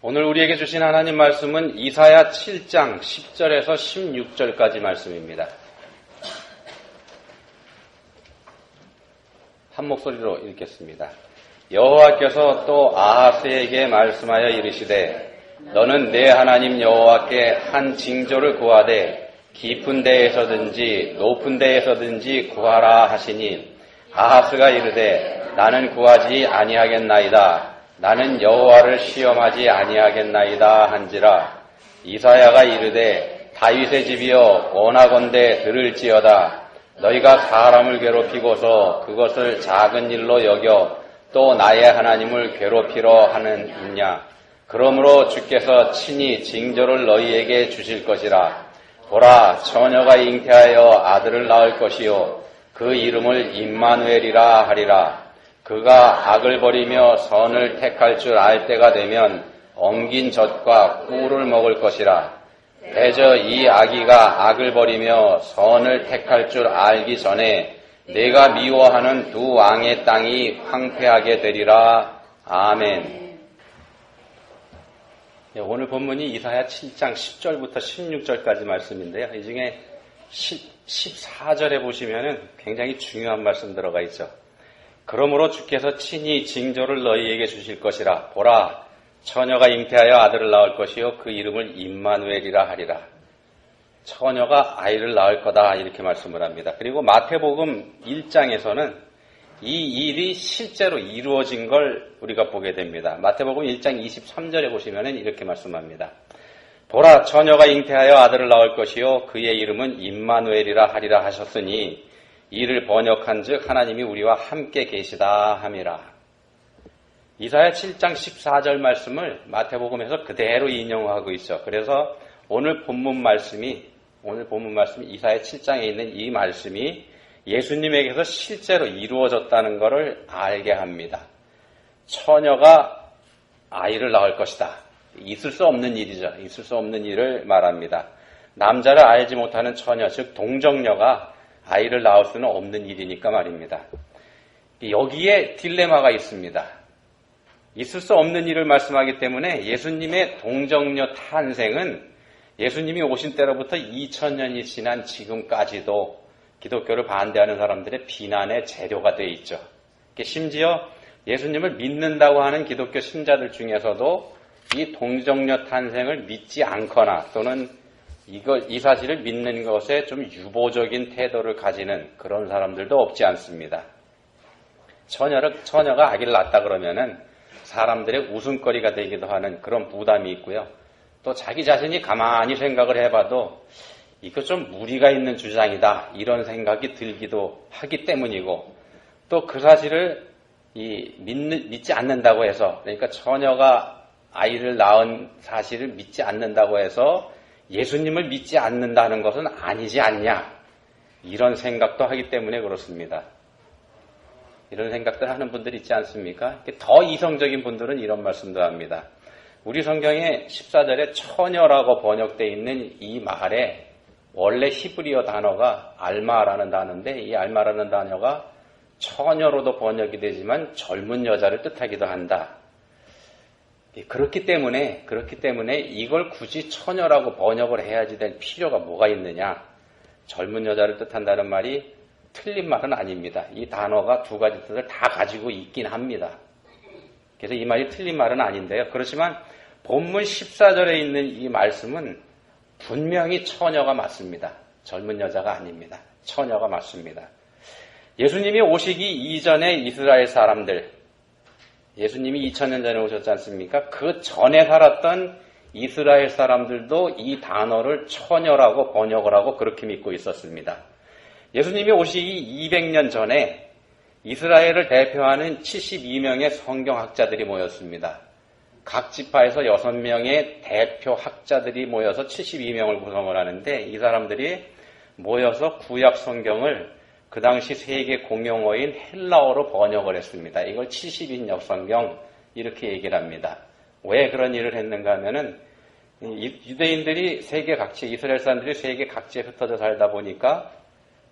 오늘 우리에게 주신 하나님 말씀은 이사야 7장 10절에서 16절까지 말씀입니다. 한 목소리로 읽겠습니다. 여호와께서 또 아하스에게 말씀하여 이르시되 너는 내 하나님 여호와께 한 징조를 구하되 깊은 데에서든지 높은 데에서든지 구하라 하시니 아하스가 이르되 나는 구하지 아니하겠나이다. 나는 여호와를 시험하지 아니하겠나이다 한지라. 이사야가 이르되 다윗의 집이여 원하건대 들을지어다. 너희가 사람을 괴롭히고서 그것을 작은 일로 여겨 또 나의 하나님을 괴롭히려 하느냐. 그러므로 주께서 친히 징조를 너희에게 주실 것이라. 보라, 처녀가 잉태하여 아들을 낳을 것이요 그 이름을 임마누엘이라 하리라. 그가 악을 버리며 선을 택할 줄 알 때가 되면 엉긴 젖과 꿀을 먹을 것이라. 대저 이 아기가 악을 버리며 선을 택할 줄 알기 전에 내가 미워하는 두 왕의 땅이 황폐하게 되리라. 아멘. 오늘 본문이 이사야 7장 10절부터 16절까지 말씀인데요. 이 중에 14절에 보시면 굉장히 중요한 말씀 들어가 있죠. 그러므로 주께서 친히 징조를 너희에게 주실 것이라. 보라, 처녀가 잉태하여 아들을 낳을 것이요 그 이름을 임마누엘이라 하리라. 처녀가 아이를 낳을 거다 이렇게 말씀을 합니다. 그리고 마태복음 1장에서는 이 일이 실제로 이루어진 걸 우리가 보게 됩니다. 마태복음 1장 23절에 보시면 이렇게 말씀합니다. 보라, 처녀가 잉태하여 아들을 낳을 것이요 그의 이름은 임마누엘이라 하리라 하셨으니 이를 번역한 즉 하나님이 우리와 함께 계시다 함이라. 이사야 7장 14절 말씀을 마태복음에서 그대로 인용하고 있죠. 그래서 오늘 본문 말씀이 이사야 7장에 있는 이 말씀이 예수님에게서 실제로 이루어졌다는 것을 알게 합니다. 처녀가 아이를 낳을 것이다. 있을 수 없는 일이죠. 있을 수 없는 일을 말합니다. 남자를 알지 못하는 처녀, 즉 동정녀가 아이를 낳을 수는 없는 일이니까 말입니다. 여기에 딜레마가 있습니다. 있을 수 없는 일을 말씀하기 때문에 예수님의 동정녀 탄생은 예수님이 오신 때로부터 2000년이 지난 지금까지도 기독교를 반대하는 사람들의 비난의 재료가 되어 있죠. 심지어 예수님을 믿는다고 하는 기독교 신자들 중에서도 이 동정녀 탄생을 믿지 않거나 또는 이 사실을 믿는 것에 좀 유보적인 태도를 가지는 그런 사람들도 없지 않습니다. 처녀가 아기를 낳았다 그러면은 사람들의 웃음거리가 되기도 하는 그런 부담이 있고요. 또 자기 자신이 가만히 생각을 해봐도 이거 좀 무리가 있는 주장이다 이런 생각이 들기도 하기 때문이고 또 그 사실을 믿지 않는다고 해서 그러니까 처녀가 아이를 낳은 사실을 믿지 않는다고 해서 예수님을 믿지 않는다는 것은 아니지 않냐 이런 생각도 하기 때문에 그렇습니다. 이런 생각들 하는 분들 있지 않습니까? 더 이성적인 분들은 이런 말씀도 합니다. 우리 성경에 14절에 처녀라고 번역되어 있는 이 말에 원래 히브리어 단어가 알마라는 단어인데 이 알마라는 단어가 처녀로도 번역이 되지만 젊은 여자를 뜻하기도 한다. 그렇기 때문에 이걸 굳이 처녀라고 번역을 해야지 될 필요가 뭐가 있느냐. 젊은 여자를 뜻한다는 말이 틀린 말은 아닙니다. 이 단어가 두 가지 뜻을 다 가지고 있긴 합니다. 그래서 이 말이 틀린 말은 아닌데요. 그렇지만 본문 14절에 있는 이 말씀은 분명히 처녀가 맞습니다. 젊은 여자가 아닙니다. 처녀가 맞습니다. 예수님이 오시기 이전에 이스라엘 사람들, 예수님이 2000년 전에 오셨지 않습니까? 그 전에 살았던 이스라엘 사람들도 이 단어를 처녀라고 번역을 하고 그렇게 믿고 있었습니다. 예수님이 오시기 200년 전에 이스라엘을 대표하는 72명의 성경학자들이 모였습니다. 각 지파에서 6명의 대표 학자들이 모여서 72명을 구성을 하는데 이 사람들이 모여서 구약 성경을 그 당시 세계 공용어인 헬라어로 번역을 했습니다. 이걸 70인역 성경 이렇게 얘기를 합니다. 왜 그런 일을 했는가 하면은 유대인들이 세계 각지, 이스라엘 사람들이 세계 각지에 흩어져 살다 보니까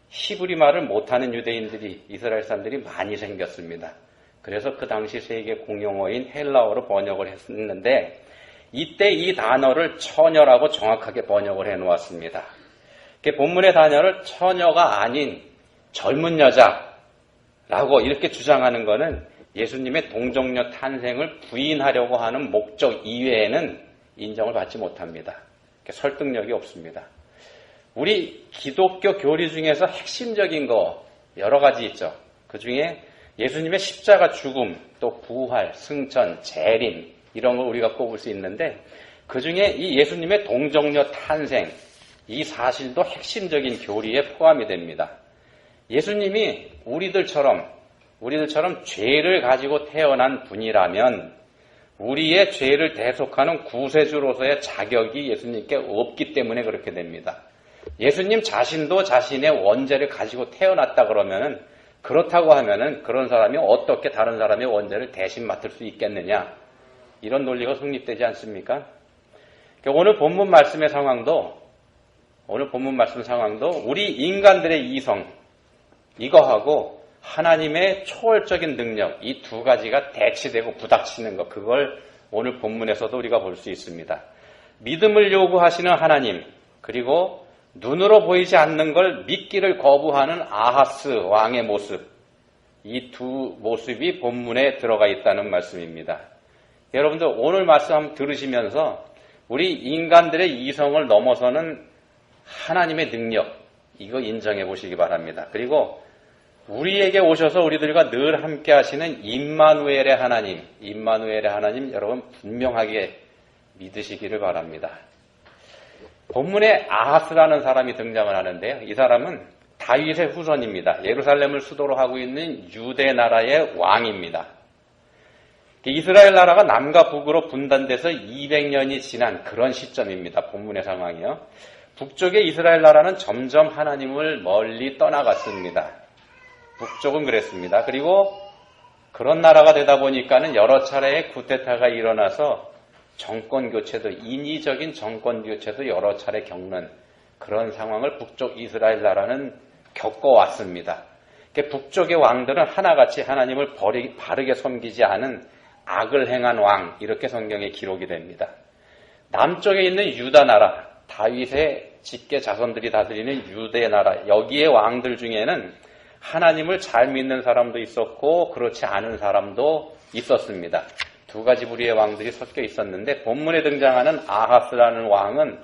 히브리 말을 못하는 유대인들이, 이스라엘 사람들이 많이 생겼습니다. 그래서 그 당시 세계 공용어인 헬라어로 번역을 했는데 이때 이 단어를 처녀라고 정확하게 번역을 해 놓았습니다. 본문의 단어를 처녀가 아닌 젊은 여자라고 이렇게 주장하는 것은 예수님의 동정녀 탄생을 부인하려고 하는 목적 이외에는 인정을 받지 못합니다. 설득력이 없습니다. 우리 기독교 교리 중에서 핵심적인 거 여러 가지 있죠. 그 중에 예수님의 십자가 죽음, 또 부활, 승천, 재림 이런 걸 우리가 꼽을 수 있는데 그 중에 이 예수님의 동정녀 탄생 이 사실도 핵심적인 교리에 포함이 됩니다. 예수님이 우리들처럼 죄를 가지고 태어난 분이라면 우리의 죄를 대속하는 구세주로서의 자격이 예수님께 없기 때문에 그렇게 됩니다. 예수님 자신도 자신의 원죄를 가지고 태어났다 그러면은 그렇다고 하면은 그런 사람이 어떻게 다른 사람의 원죄를 대신 맡을 수 있겠느냐? 이런 논리가 성립되지 않습니까? 오늘 본문 말씀 상황도 우리 인간들의 이성 이거하고 하나님의 초월적인 능력 이 두 가지가 대치되고 부닥치는 것 그걸 오늘 본문에서도 우리가 볼 수 있습니다. 믿음을 요구하시는 하나님 그리고 눈으로 보이지 않는 걸 믿기를 거부하는 아하스 왕의 모습 이 두 모습이 본문에 들어가 있다는 말씀입니다. 여러분들 오늘 말씀 한번 들으시면서 우리 인간들의 이성을 넘어서는 하나님의 능력 이거 인정해 보시기 바랍니다. 그리고 우리에게 오셔서 우리들과 늘 함께 하시는 임마누엘의 하나님 여러분 분명하게 믿으시기를 바랍니다. 본문에 아하스라는 사람이 등장을 하는데요. 이 사람은 다윗의 후손입니다. 예루살렘을 수도로 하고 있는 유대 나라의 왕입니다. 이스라엘 나라가 남과 북으로 분단돼서 200년이 지난 그런 시점입니다. 본문의 상황이요. 북쪽의 이스라엘 나라는 점점 하나님을 멀리 떠나갔습니다. 북쪽은 그랬습니다. 그리고 그런 나라가 되다 보니까는 여러 차례의 쿠데타가 일어나서 인위적인 정권 교체도 여러 차례 겪는 그런 상황을 북쪽 이스라엘 나라는 겪어왔습니다. 북쪽의 왕들은 하나같이 하나님을 바르게 섬기지 않은 악을 행한 왕 이렇게 성경에 기록이 됩니다. 남쪽에 있는 유다 나라 다윗의 직계 자손들이 다스리는 유대 나라 여기의 왕들 중에는 하나님을 잘 믿는 사람도 있었고 그렇지 않은 사람도 있었습니다. 두 가지 부류의 왕들이 섞여 있었는데 본문에 등장하는 아하스라는 왕은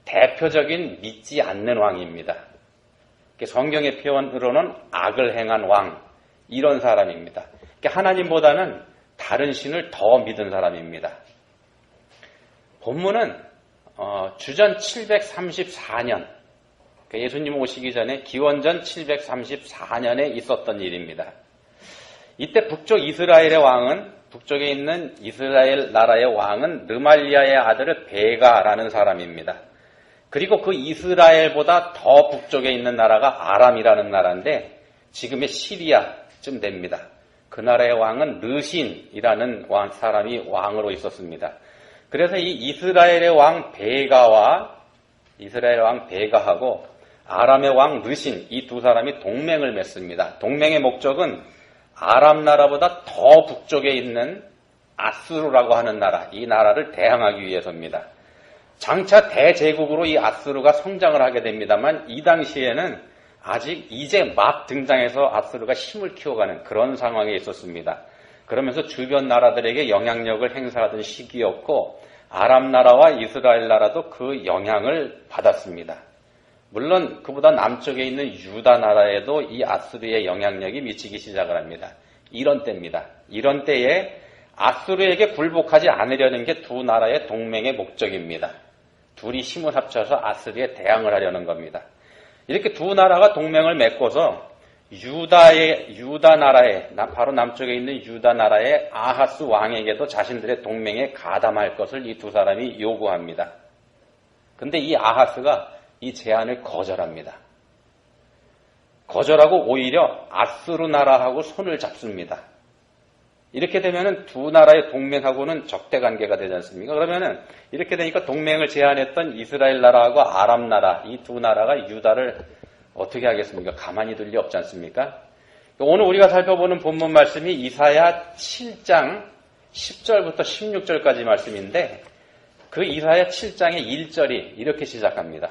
대표적인 믿지 않는 왕입니다. 성경의 표현으로는 악을 행한 왕 이런 사람입니다. 하나님보다는 다른 신을 더 믿은 사람입니다. 본문은 주전 734년 예수님 오시기 전에 기원전 734년에 있었던 일입니다. 이때 북쪽에 있는 이스라엘 나라의 왕은 르말리아의 아들 베가라는 사람입니다. 그리고 그 이스라엘보다 더 북쪽에 있는 나라가 아람이라는 나라인데 지금의 시리아쯤 됩니다. 그 나라의 왕은 르신이라는 사람이 왕으로 있었습니다. 그래서 이 이스라엘의 왕 베가하고 아람의 왕 르신 이 두 사람이 동맹을 맺습니다. 동맹의 목적은 아람 나라보다 더 북쪽에 있는 아스루라고 하는 나라, 이 나라를 대항하기 위해서입니다. 장차 대제국으로 이 아스루가 성장을 하게 됩니다만 이 당시에는 아직 이제 막 등장해서 아스루가 힘을 키워가는 그런 상황에 있었습니다. 그러면서 주변 나라들에게 영향력을 행사하던 시기였고 아람 나라와 이스라엘 나라도 그 영향을 받았습니다. 물론 그보다 남쪽에 있는 유다 나라에도 이 아스루의 영향력이 미치기 시작을 합니다. 이런 때입니다. 이런 때에 아스루에게 굴복하지 않으려는 게 두 나라의 동맹의 목적입니다. 둘이 힘을 합쳐서 아스루에 대항을 하려는 겁니다. 이렇게 두 나라가 동맹을 맺고서 유다 나라에 바로 남쪽에 있는 유다 나라의 아하스 왕에게도 자신들의 동맹에 가담할 것을 이 두 사람이 요구합니다. 근데 이 아하스가 이 제안을 거절합니다. 거절하고 오히려 아스루 나라하고 손을 잡습니다. 이렇게 되면은 두 나라의 동맹하고는 적대 관계가 되지 않습니까? 그러면은 이렇게 되니까 동맹을 제안했던 이스라엘 나라하고 아람 나라 이 두 나라가 유다를 어떻게 하겠습니까? 가만히 둘 리 없지 않습니까? 오늘 우리가 살펴보는 본문 말씀이 이사야 7장 10절부터 16절까지 말씀인데 그 이사야 7장의 1절이 이렇게 시작합니다.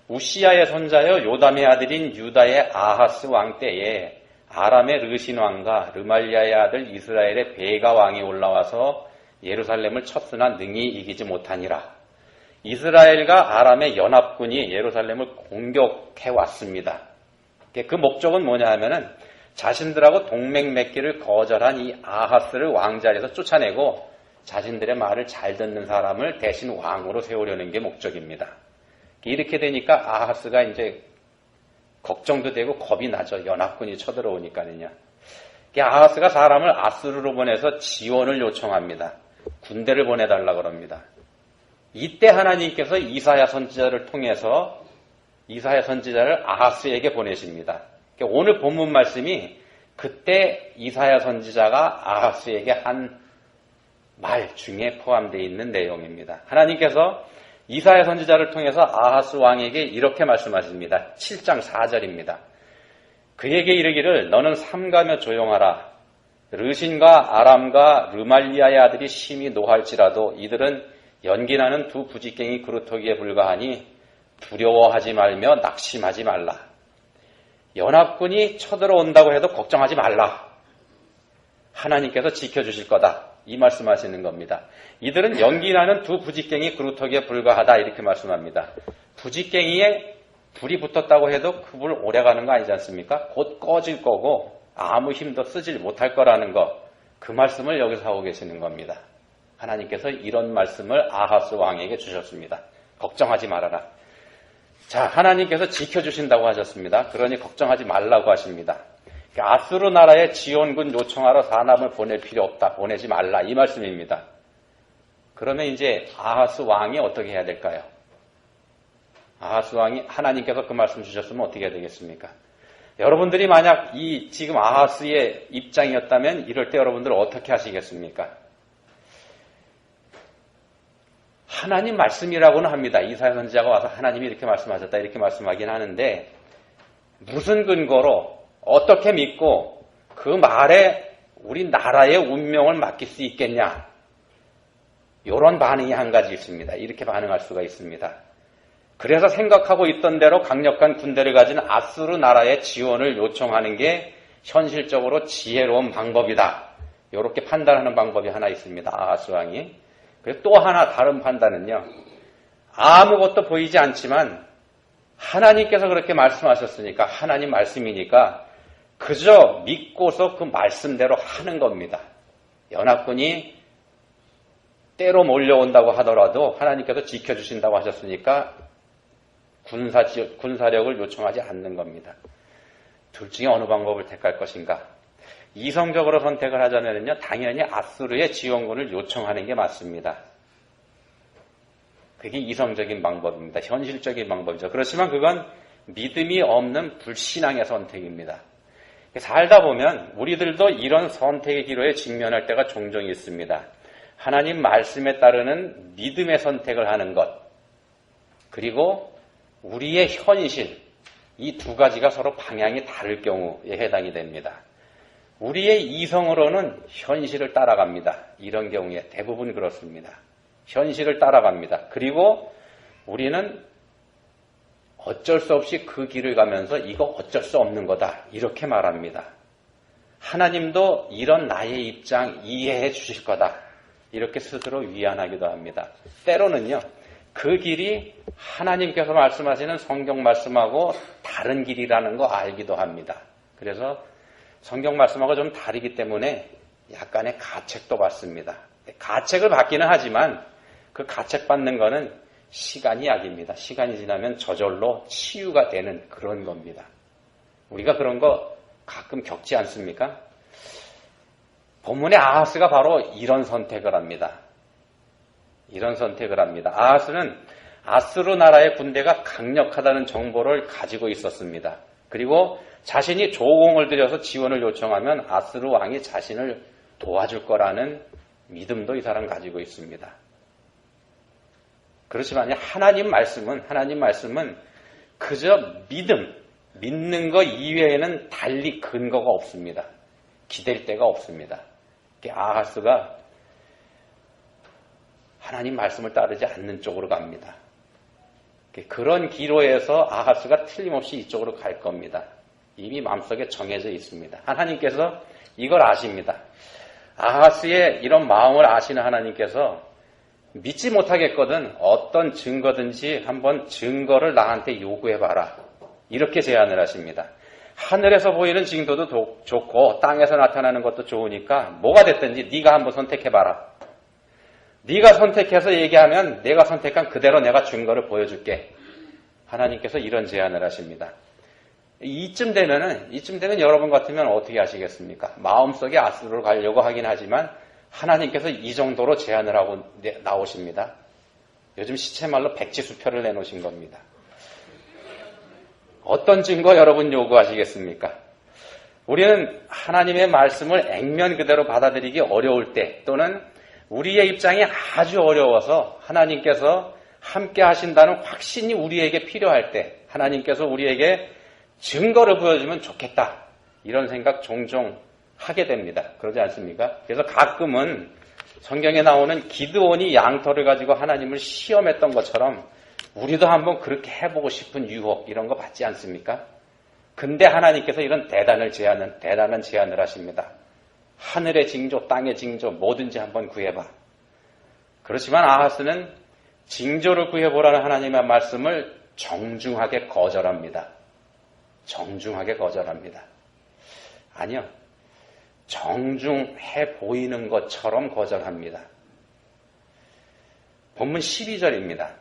우시야의 손자여 요담의 아들인 유다의 아하스 왕 때에 아람의 르신 왕과 르말리아의 아들 이스라엘의 베가 왕이 올라와서 예루살렘을 쳤으나 능히 이기지 못하니라. 이스라엘과 아람의 연합군이 예루살렘을 공격해 왔습니다. 그 목적은 뭐냐 하면은 자신들하고 동맹 맺기를 거절한 이 아하스를 왕자리에서 쫓아내고 자신들의 말을 잘 듣는 사람을 대신 왕으로 세우려는 게 목적입니다. 이렇게 되니까 아하스가 이제 걱정도 되고 겁이 나죠. 연합군이 쳐들어오니까는요. 아하스가 사람을 아수르로 보내서 지원을 요청합니다. 군대를 보내달라고 합니다. 이때 하나님께서 이사야 선지자를 통해서 이사야 선지자를 아하스에게 보내십니다. 오늘 본문 말씀이 그때 이사야 선지자가 아하스에게 한 말 중에 포함되어 있는 내용입니다. 하나님께서 이사야 선지자를 통해서 아하스 왕에게 이렇게 말씀하십니다. 7장 4절입니다. 그에게 이르기를 너는 삼가며 조용하라. 르신과 아람과 르말리아의 아들이 심히 노할지라도 이들은 연기나는 두 부지깽이 그루터기에 불과하니 두려워하지 말며 낙심하지 말라. 연합군이 쳐들어온다고 해도 걱정하지 말라. 하나님께서 지켜주실 거다. 이 말씀하시는 겁니다. 이들은 연기나는 두 부지깽이 그루터기에 불과하다 이렇게 말씀합니다. 부지깽이에 불이 붙었다고 해도 그 불 오래가는 거 아니지 않습니까? 곧 꺼질 거고 아무 힘도 쓰질 못할 거라는 거, 그 말씀을 여기서 하고 계시는 겁니다. 하나님께서 이런 말씀을 아하스 왕에게 주셨습니다. 걱정하지 말아라. 자, 하나님께서 지켜주신다고 하셨습니다. 그러니 걱정하지 말라고 하십니다. 아수르 나라의 지원군 요청하러 사람을 보낼 필요 없다. 보내지 말라. 이 말씀입니다. 그러면 이제 아하스 왕이 어떻게 해야 될까요? 아하스 왕이 하나님께서 그 말씀 주셨으면 어떻게 해야 되겠습니까? 여러분들이 만약 이 지금 아하스의 입장이었다면 이럴 때 여러분들 어떻게 하시겠습니까? 하나님 말씀이라고는 합니다. 이사야 선지자가 와서 하나님이 이렇게 말씀하셨다 이렇게 말씀하긴 하는데 무슨 근거로 어떻게 믿고 그 말에 우리 나라의 운명을 맡길 수 있겠냐? 이런 반응이 한 가지 있습니다. 이렇게 반응할 수가 있습니다. 그래서 생각하고 있던 대로 강력한 군대를 가진 아수르 나라의 지원을 요청하는 게 현실적으로 지혜로운 방법이다. 이렇게 판단하는 방법이 하나 있습니다. 아하스 왕이. 그리고 또 하나 다른 판단은요. 아무것도 보이지 않지만 하나님께서 그렇게 말씀하셨으니까 하나님 말씀이니까 그저 믿고서 그 말씀대로 하는 겁니다. 연합군이 때로 몰려온다고 하더라도 하나님께서 지켜주신다고 하셨으니까 군사력을 요청하지 않는 겁니다. 둘 중에 어느 방법을 택할 것인가? 이성적으로 선택을 하자면요, 당연히 아수르의 지원군을 요청하는 게 맞습니다. 그게 이성적인 방법입니다. 현실적인 방법이죠. 그렇지만 그건 믿음이 없는 불신앙의 선택입니다. 살다 보면 우리들도 이런 선택의 기로에 직면할 때가 종종 있습니다. 하나님 말씀에 따르는 믿음의 선택을 하는 것, 그리고 우리의 현실, 이 두 가지가 서로 방향이 다를 경우에 해당이 됩니다. 우리의 이성으로는 현실을 따라갑니다. 이런 경우에 대부분 그렇습니다. 현실을 따라갑니다. 그리고 우리는 어쩔 수 없이 그 길을 가면서 이거 어쩔 수 없는 거다. 이렇게 말합니다. 하나님도 이런 나의 입장 이해해 주실 거다. 이렇게 스스로 위안하기도 합니다. 때로는요, 그 길이 하나님께서 말씀하시는 성경 말씀하고 다른 길이라는 거 알기도 합니다. 그래서 성경 말씀하고 좀 다르기 때문에 약간의 가책도 받습니다. 가책을 받기는 하지만 그 가책 받는 거는 시간이 약입니다. 시간이 지나면 저절로 치유가 되는 그런 겁니다. 우리가 그런 거 가끔 겪지 않습니까? 본문의 아하스가 바로 이런 선택을 합니다. 이런 선택을 합니다. 아하스는 아수르 나라의 군대가 강력하다는 정보를 가지고 있었습니다. 그리고 자신이 조공을 들여서 지원을 요청하면 아수르 왕이 자신을 도와줄 거라는 믿음도 이 사람 가지고 있습니다. 그렇지만 하나님 말씀은 그저 믿는 것 이외에는 달리 근거가 없습니다. 기댈 데가 없습니다. 아하스가 하나님 말씀을 따르지 않는 쪽으로 갑니다. 그런 기로에서 아하스가 틀림없이 이쪽으로 갈 겁니다. 이미 마음속에 정해져 있습니다. 하나님께서 이걸 아십니다. 아하스의 이런 마음을 아시는 하나님께서 믿지 못하겠거든 어떤 증거든지 한번 증거를 나한테 요구해봐라. 이렇게 제안을 하십니다. 하늘에서 보이는 징조도 좋고 땅에서 나타나는 것도 좋으니까 뭐가 됐든지 네가 한번 선택해봐라. 네가 선택해서 얘기하면 내가 선택한 그대로 내가 증거를 보여줄게. 하나님께서 이런 제안을 하십니다. 이쯤 되면 여러분 같으면 어떻게 하시겠습니까? 마음속에 아스루로 가려고 하긴 하지만 하나님께서 이 정도로 제안을 하고 나오십니다. 요즘 시체말로 백지수표를 내놓으신 겁니다. 어떤 증거 여러분 요구하시겠습니까? 우리는 하나님의 말씀을 액면 그대로 받아들이기 어려울 때 또는 우리의 입장이 아주 어려워서 하나님께서 함께 하신다는 확신이 우리에게 필요할 때 하나님께서 우리에게 증거를 보여주면 좋겠다. 이런 생각 종종 하게 됩니다. 그러지 않습니까? 그래서 가끔은 성경에 나오는 기드온이 양털을 가지고 하나님을 시험했던 것처럼 우리도 한번 그렇게 해보고 싶은 유혹 이런 거 받지 않습니까? 근데 하나님께서 이런 대단한 제안을 하십니다. 하늘의 징조, 땅의 징조 뭐든지 한번 구해봐. 그렇지만 아하스는 징조를 구해보라는 하나님의 말씀을 정중하게 거절합니다. 정중하게 거절합니다. 아니요. 정중해 보이는 것처럼 거절합니다. 본문 12절입니다.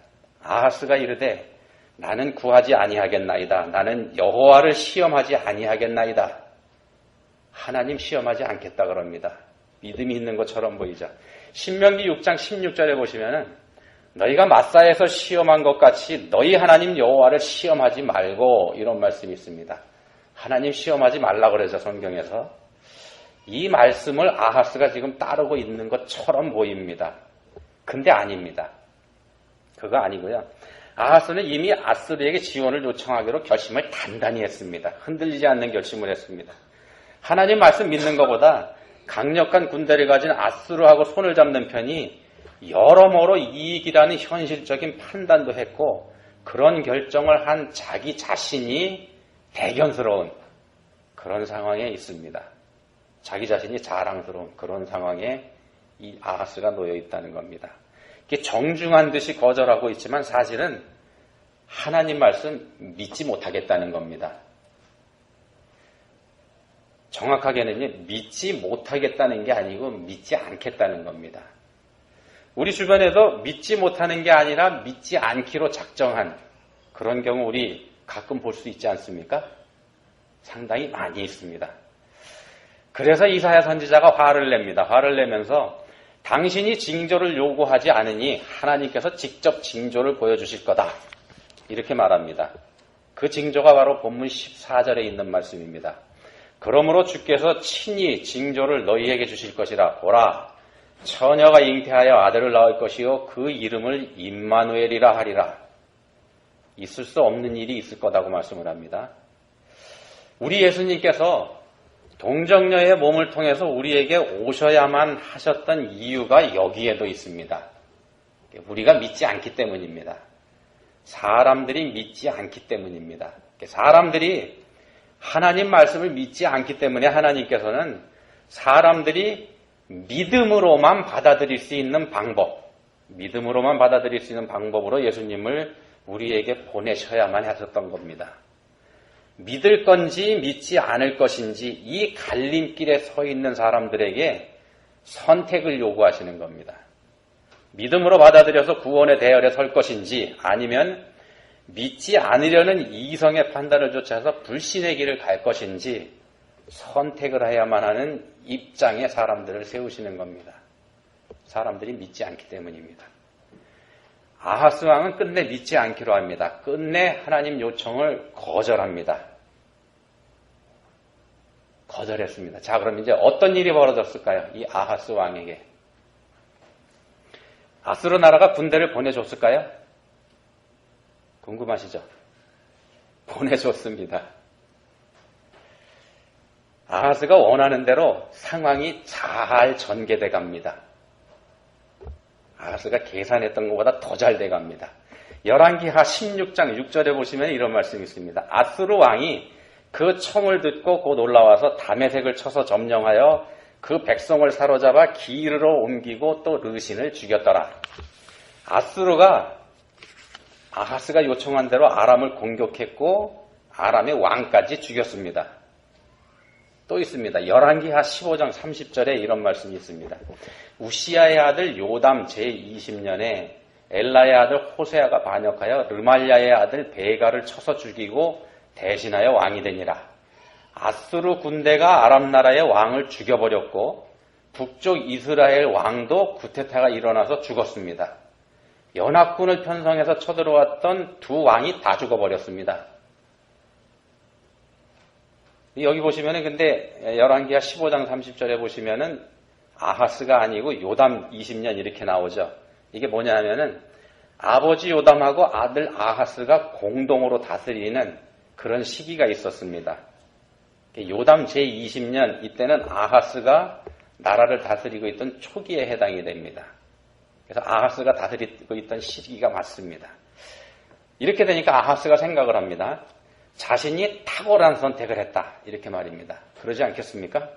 아하스가 이르되 나는 구하지 아니하겠나이다. 나는 여호와를 시험하지 아니하겠나이다. 하나님 시험하지 않겠다 그럽니다. 믿음이 있는 것처럼 보이죠. 신명기 6장 16절에 보시면은 너희가 마사에서 시험한 것 같이 너희 하나님 여호와를 시험하지 말고 이런 말씀이 있습니다. 하나님 시험하지 말라 그러죠. 성경에서. 이 말씀을 아하스가 지금 따르고 있는 것처럼 보입니다. 근데 아닙니다. 그거 아니고요. 아하스는 이미 아스르에게 지원을 요청하기로 결심을 단단히 했습니다. 흔들리지 않는 결심을 했습니다. 하나님 말씀 믿는 것보다 강력한 군대를 가진 아스르하고 손을 잡는 편이 여러모로 이익이라는 현실적인 판단도 했고 그런 결정을 한 자기 자신이 대견스러운 그런 상황에 있습니다. 자기 자신이 자랑스러운 그런 상황에 이 아하스가 놓여 있다는 겁니다. 이게 정중한 듯이 거절하고 있지만 사실은 하나님 말씀 믿지 못하겠다는 겁니다. 정확하게는 믿지 못하겠다는 게 아니고 믿지 않겠다는 겁니다. 우리 주변에도 믿지 못하는 게 아니라 믿지 않기로 작정한 그런 경우 우리 가끔 볼 수 있지 않습니까? 상당히 많이 있습니다. 그래서 이사야 선지자가 화를 냅니다. 화를 내면서 당신이 징조를 요구하지 않으니 하나님께서 직접 징조를 보여주실 거다. 이렇게 말합니다. 그 징조가 바로 본문 14절에 있는 말씀입니다. 그러므로 주께서 친히 징조를 너희에게 주실 것이라. 보라, 처녀가 잉태하여 아들을 낳을 것이요 그 이름을 임마누엘이라 하리라. 있을 수 없는 일이 있을 거다고 말씀을 합니다. 우리 예수님께서 동정녀의 몸을 통해서 우리에게 오셔야만 하셨던 이유가 여기에도 있습니다. 우리가 믿지 않기 때문입니다. 사람들이 믿지 않기 때문입니다. 사람들이 하나님 말씀을 믿지 않기 때문에 하나님께서는 사람들이 믿음으로만 받아들일 수 있는 방법으로 예수님을 우리에게 보내셔야만 하셨던 겁니다. 믿을 건지 믿지 않을 것인지 이 갈림길에 서 있는 사람들에게 선택을 요구하시는 겁니다. 믿음으로 받아들여서 구원의 대열에 설 것인지 아니면 믿지 않으려는 이성의 판단을 쫓아서 불신의 길을 갈 것인지 선택을 해야만 하는 입장에 사람들을 세우시는 겁니다. 사람들이 믿지 않기 때문입니다. 아하스 왕은 끝내 믿지 않기로 합니다. 끝내 하나님 요청을 거절합니다. 거절했습니다. 자, 그럼 이제 어떤 일이 벌어졌을까요? 이 아하스 왕에게. 아스루 나라가 군대를 보내줬을까요? 궁금하시죠? 보내줬습니다. 아하스가 원하는 대로 상황이 잘 전개돼 갑니다. 아하스가 계산했던 것보다 더 잘 돼갑니다. 열왕기하 16장 6절에 보시면 이런 말씀이 있습니다. 아스루 왕이 그 청을 듣고 곧 올라와서 다메섹을 쳐서 점령하여 그 백성을 사로잡아 기르로 옮기고 또 르신을 죽였더라. 아스루가 아하스가 요청한 대로 아람을 공격했고 아람의 왕까지 죽였습니다. 또 있습니다. 열왕기하 15장 30절에 이런 말씀이 있습니다. 우시야의 아들 요담 제20년에 엘라의 아들 호세아가 반역하여 르말야의 아들 베가를 쳐서 죽이고 대신하여 왕이 되니라. 아스루 군대가 아람 나라의 왕을 죽여버렸고 북쪽 이스라엘 왕도 구테타가 일어나서 죽었습니다. 연합군을 편성해서 쳐들어왔던 두 왕이 다 죽어버렸습니다. 여기 보시면은 근데 열왕기하 15장 30절에 보시면은 아하스가 아니고 요담 20년 이렇게 나오죠. 이게 뭐냐면은 아버지 요담하고 아들 아하스가 공동으로 다스리는 그런 시기가 있었습니다. 요담 제20년 이때는 아하스가 나라를 다스리고 있던 초기에 해당이 됩니다. 그래서 아하스가 다스리고 있던 시기가 맞습니다. 이렇게 되니까 아하스가 생각을 합니다. 자신이 탁월한 선택을 했다. 이렇게 말입니다. 그러지 않겠습니까?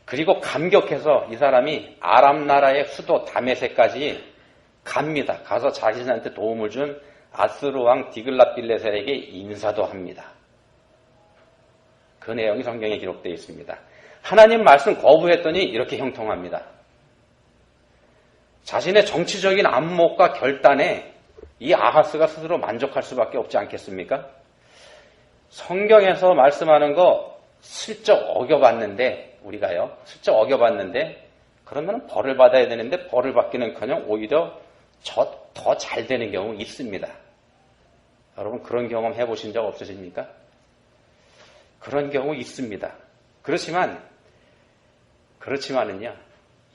그리고 감격해서 이 사람이 아람 나라의 수도 다메섹까지 갑니다. 가서 자신한테 도움을 준 아스루 왕 디글랏빌레셀에게 인사도 합니다. 그 내용이 성경에 기록되어 있습니다. 하나님 말씀 거부했더니 이렇게 형통합니다. 자신의 정치적인 안목과 결단에 이 아하스가 스스로 만족할 수밖에 없지 않겠습니까? 성경에서 말씀하는 거 슬쩍 어겨봤는데 우리가요. 슬쩍 어겨봤는데 그러면 벌을 받아야 되는데 벌을 받기는커녕 오히려 더 잘 되는 경우 있습니다. 여러분 그런 경험 해보신 적 없으십니까? 그런 경우 있습니다. 그렇지만은요.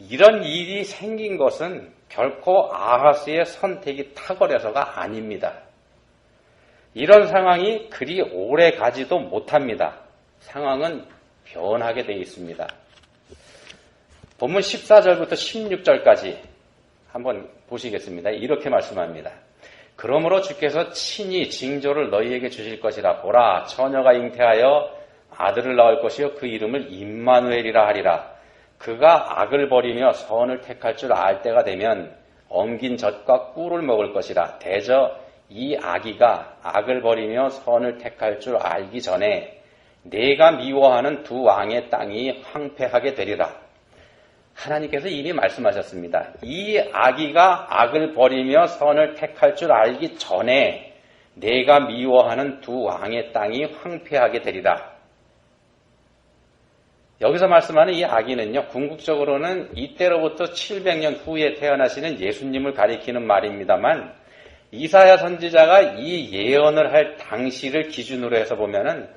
이런 일이 생긴 것은 결코 아하스의 선택이 탁월해서가 아닙니다. 이런 상황이 그리 오래 가지도 못합니다. 상황은 변하게 되어 있습니다. 본문 14절부터 16절까지 한번 보시겠습니다. 이렇게 말씀합니다. 그러므로 주께서 친히 징조를 너희에게 주실 것이라. 보라, 처녀가 잉태하여 아들을 낳을 것이요 그 이름을 임마누엘이라 하리라. 그가 악을 버리며 선을 택할 줄 알 때가 되면 엉긴 젖과 꿀을 먹을 것이라. 대저 이 아기가 악을 버리며 선을 택할 줄 알기 전에 내가 미워하는 두 왕의 땅이 황폐하게 되리라. 하나님께서 이미 말씀하셨습니다. 이 아기가 악을 버리며 선을 택할 줄 알기 전에 내가 미워하는 두 왕의 땅이 황폐하게 되리라. 여기서 말씀하는 이 아기는요, 궁극적으로는 이때로부터 700년 후에 태어나시는 예수님을 가리키는 말입니다만, 이사야 선지자가 이 예언을 할 당시를 기준으로 해서 보면은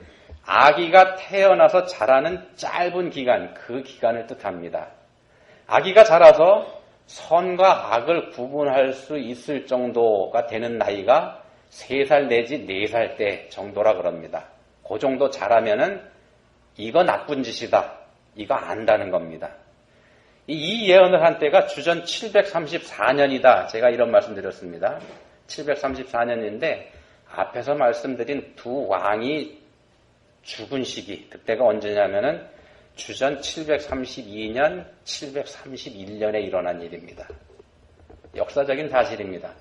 아기가 태어나서 자라는 짧은 기간, 그 기간을 뜻합니다. 아기가 자라서 선과 악을 구분할 수 있을 정도가 되는 나이가 3살 내지 4살 때 정도라 그럽니다. 그 정도 자라면은 이거 나쁜 짓이다. 이거 안다는 겁니다. 이 예언을 한 때가 주전 734년이다. 제가 이런 말씀 드렸습니다. 734년인데 앞에서 말씀드린 두 왕이 죽은 시기, 그때가 언제냐면은 주전 732년, 731년에 일어난 일입니다. 역사적인 사실입니다.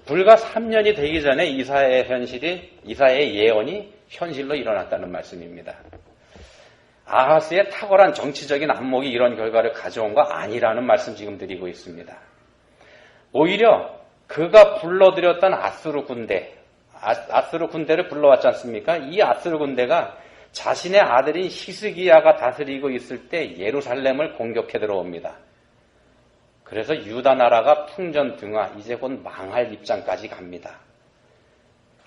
불과 3년이 되기 전에 이사야의 예언이 현실로 일어났다는 말씀입니다. 아하스의 탁월한 정치적인 안목이 이런 결과를 가져온 거 아니라는 말씀 지금 드리고 있습니다. 오히려 그가 불러들였던 아스루 군대를 불러왔지 않습니까? 이 아스루 군대가 자신의 아들인 히스기야가 다스리고 있을 때 예루살렘을 공격해 들어옵니다. 그래서 유다 나라가 풍전등화, 이제 곧 망할 입장까지 갑니다.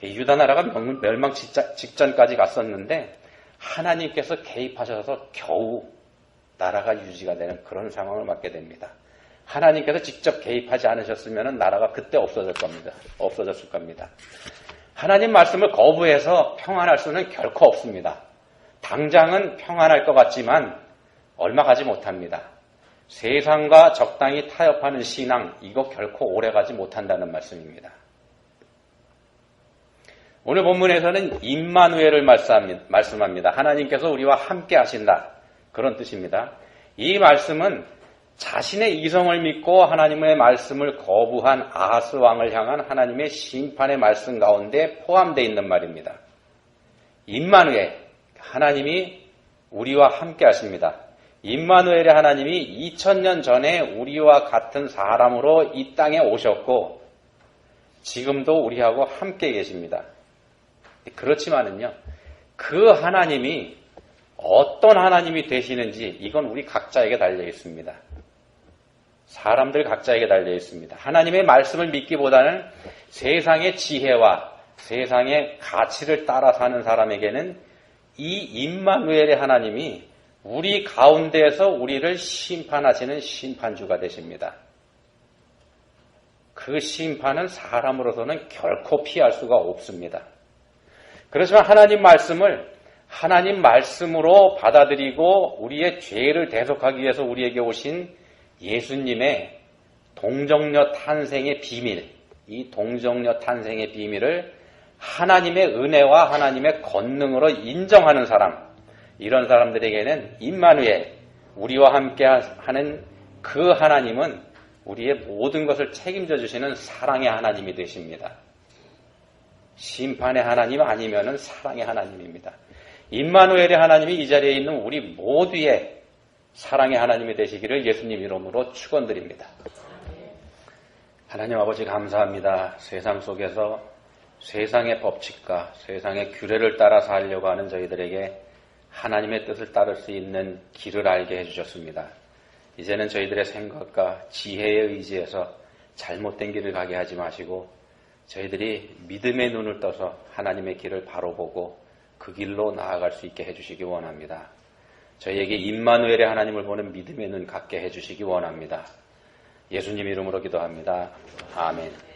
유다 나라가 멸망 직전까지 갔었는데 하나님께서 개입하셔서 겨우 나라가 유지가 되는 그런 상황을 맞게 됩니다. 하나님께서 직접 개입하지 않으셨으면 나라가 그때 없어졌을 겁니다. 하나님 말씀을 거부해서 평안할 수는 결코 없습니다. 당장은 평안할 것 같지만 얼마 가지 못합니다. 세상과 적당히 타협하는 신앙, 이거 결코 오래가지 못한다는 말씀입니다. 오늘 본문에서는 임마누엘을 말씀합니다. 하나님께서 우리와 함께 하신다. 그런 뜻입니다. 이 말씀은 자신의 이성을 믿고 하나님의 말씀을 거부한 아하스 왕을 향한 하나님의 심판의 말씀 가운데 포함되어 있는 말입니다. 임마누엘, 하나님이 우리와 함께 하십니다. 임마누엘의 하나님이 2000년 전에 우리와 같은 사람으로 이 땅에 오셨고 지금도 우리하고 함께 계십니다. 그렇지만은요, 그 하나님이 어떤 하나님이 되시는지 이건 우리 각자에게 달려 있습니다. 사람들 각자에게 달려 있습니다. 하나님의 말씀을 믿기보다는 세상의 지혜와 세상의 가치를 따라 사는 사람에게는 이 임마누엘의 하나님이 우리 가운데에서 우리를 심판하시는 심판주가 되십니다. 그 심판은 사람으로서는 결코 피할 수가 없습니다. 그렇지만 하나님 말씀을 하나님 말씀으로 받아들이고 우리의 죄를 대속하기 위해서 우리에게 오신 예수님의 동정녀 탄생의 비밀, 이 동정녀 탄생의 비밀을 하나님의 은혜와 하나님의 권능으로 인정하는 사람, 이런 사람들에게는 임마누엘, 우리와 함께 하는 그 하나님은 우리의 모든 것을 책임져 주시는 사랑의 하나님이 되십니다. 심판의 하나님 아니면은 사랑의 하나님입니다. 임마누엘의 하나님이 이 자리에 있는 우리 모두의 사랑의 하나님이 되시기를 예수님 이름으로 축원드립니다. 하나님 아버지 감사합니다. 세상 속에서 세상의 법칙과 세상의 규례를 따라 살려고 하는 저희들에게 하나님의 뜻을 따를 수 있는 길을 알게 해주셨습니다. 이제는 저희들의 생각과 지혜에 의지해서 잘못된 길을 가게 하지 마시고 저희들이 믿음의 눈을 떠서 하나님의 길을 바로 보고 그 길로 나아갈 수 있게 해주시기 원합니다. 저희에게 임마누엘의 하나님을 보는 믿음의 눈 갖게 해주시기 원합니다. 예수님 이름으로 기도합니다. 아멘.